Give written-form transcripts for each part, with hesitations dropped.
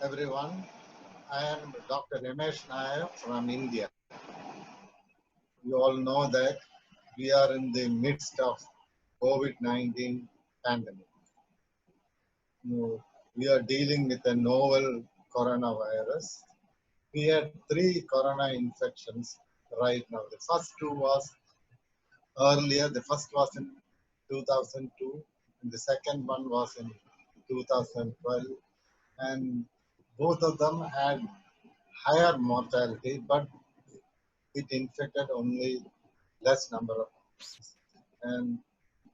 everyone. I am Dr. Ramesh Nair from India. You all know that we are in the midst of COVID-19 pandemic. We are dealing with a novel coronavirus. We had three corona infections right now. The first two was earlier. The first was in 2002, and the second one was in 2012. And both of them had higher mortality, but it infected only less number of people. And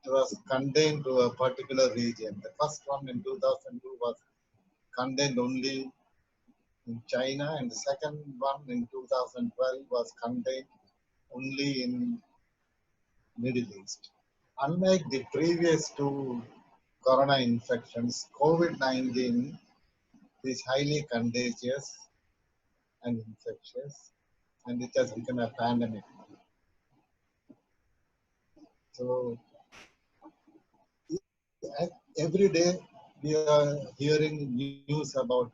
it was contained to a particular region. The first one in 2002 was contained only in China, and the second one in 2012 was contained only in Middle East. Unlike the previous two corona infections, COVID-19 is highly contagious and infectious, and it has become a pandemic. So every day we are hearing new news about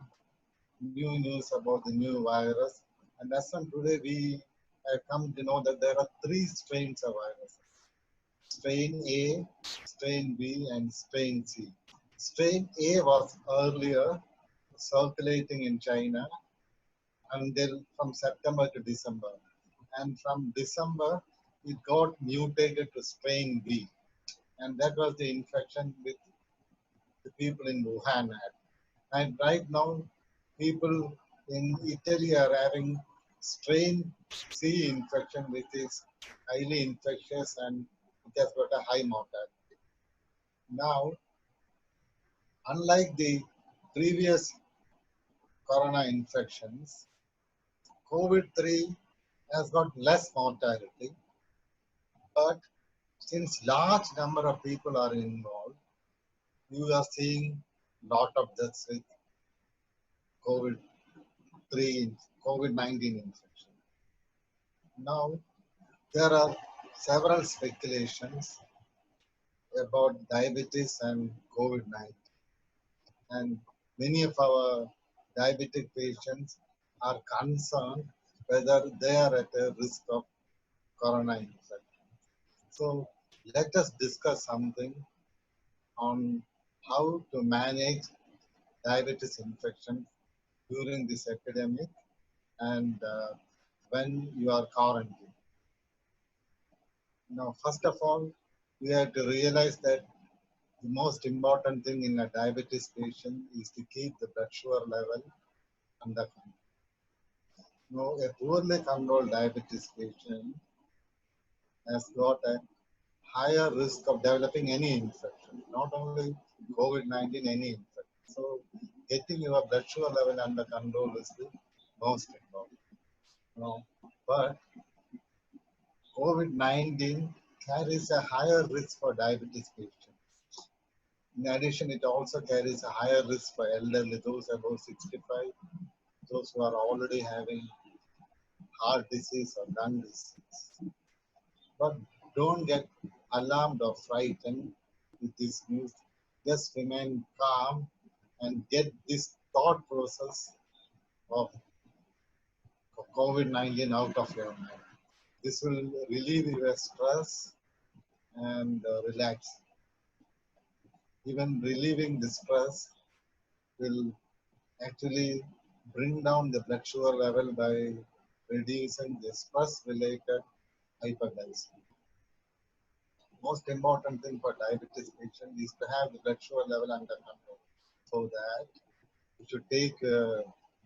the new virus, and as on today we have come to know that there are three strains of viruses: strain A, strain B, and strain C. Strain A was earlier circulating in China until from September to December, and from December it got mutated to strain B, and that was the infection with the people in Wuhan had. And right now, people in Italy are having strain C infection, which is highly infectious and it has got a high mortality. Now, unlike the previous corona infections, COVID-3 has got less mortality, but since large number of people are involved, you are seeing lot of deaths with COVID-3, COVID-19 infection. Now, there are several speculations about diabetes and COVID-19. And many of our diabetic patients are concerned whether they are at a risk of corona infection. So let us discuss something on how to manage diabetes infection during this epidemic and when you are quarantined. Now, first of all, we have to realize that the most important thing in a diabetes patient is to keep the blood sugar level under control. Now, a poorly controlled diabetes patient has got a higher risk of developing any infection, not only COVID-19, any infection. So, getting your blood sugar level under control is the most important. Now, but COVID-19 carries a higher risk for diabetes patients. In addition, it also carries a higher risk for elderly, those above 65, those who are already having heart disease or lung disease. But don't get alarmed or frightened with this news. Just remain calm and get this thought process of COVID-19 out of your mind. This will relieve your stress and relax. Even relieving the stress will actually bring down the blood sugar level by reducing the stress-related hyperglycemia. Most important thing for diabetes patient is to have the blood sugar level under control, so that you should take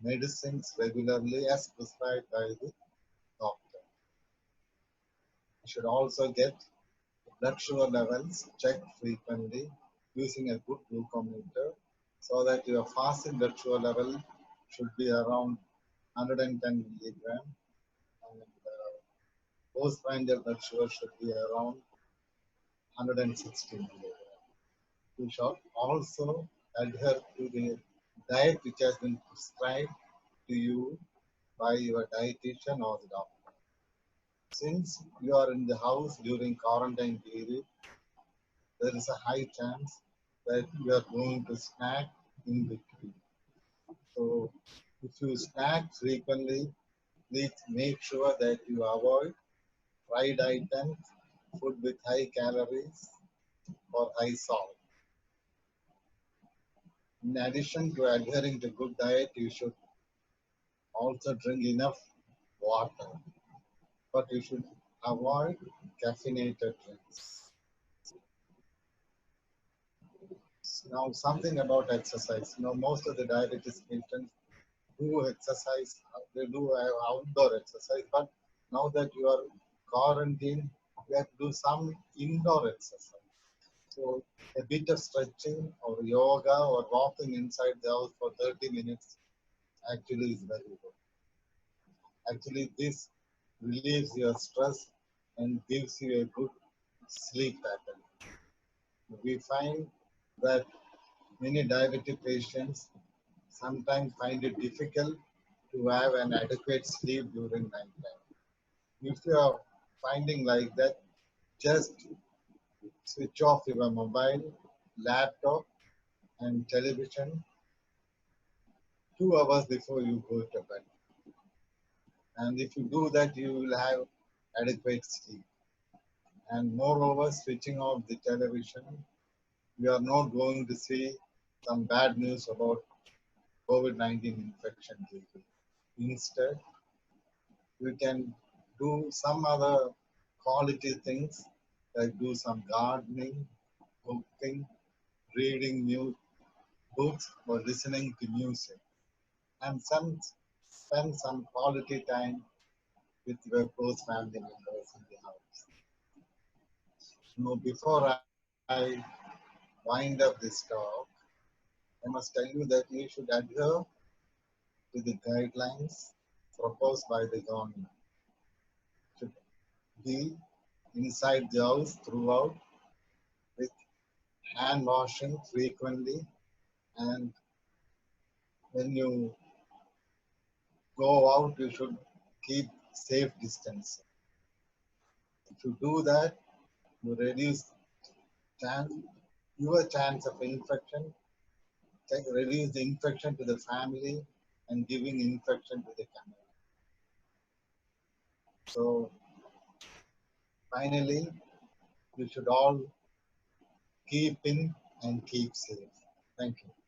medicines regularly as prescribed by the doctor. You should also get blood sugar levels checked frequently using a good glucometer, so that your fasting blood sugar level should be around 110 milligram, and postprandial blood sugar should be around 160 milligram. You should also adhere to the diet which has been prescribed to you by your dietitian or the doctor. Since you are in the house during quarantine period, there is a high chance that you are going to snack in between. So So if you snack frequently, please make sure that you avoid fried items, food with high calories or high salt. In addition to adhering to good diet, you should also drink enough water, but you should avoid caffeinated drinks. Now, something about exercise. Most of the diabetes patients do exercise, they do have outdoor exercise, but now that you are quarantined, you have to do some indoor exercise. So, a bit of stretching or yoga or walking inside the house for 30 minutes actually is very good. Actually, this relieves your stress and gives you a good sleep pattern. We find that many diabetic patients sometimes find it difficult to have an adequate sleep during nighttime. If you are finding like that, just switch off your mobile, laptop, and television 2 hours before you go to bed. And if you do that, you will have adequate sleep. And moreover, switching off the television, we are not going to see some bad news about COVID-19 infection people. Instead, we can do some other quality things like do some gardening, cooking, reading new books, or listening to music, and spend some quality time with your close family members in the house. Before I wind up this talk, I must tell you that you should adhere to the guidelines proposed by the government. Should be inside the house throughout with hand washing frequently, and when you go out you should keep safe distance. If you do that, you reduce chance, your chance of infection, reduce the infection to the family and giving infection to the community. So finally, you should all keep in and keep safe. Thank you.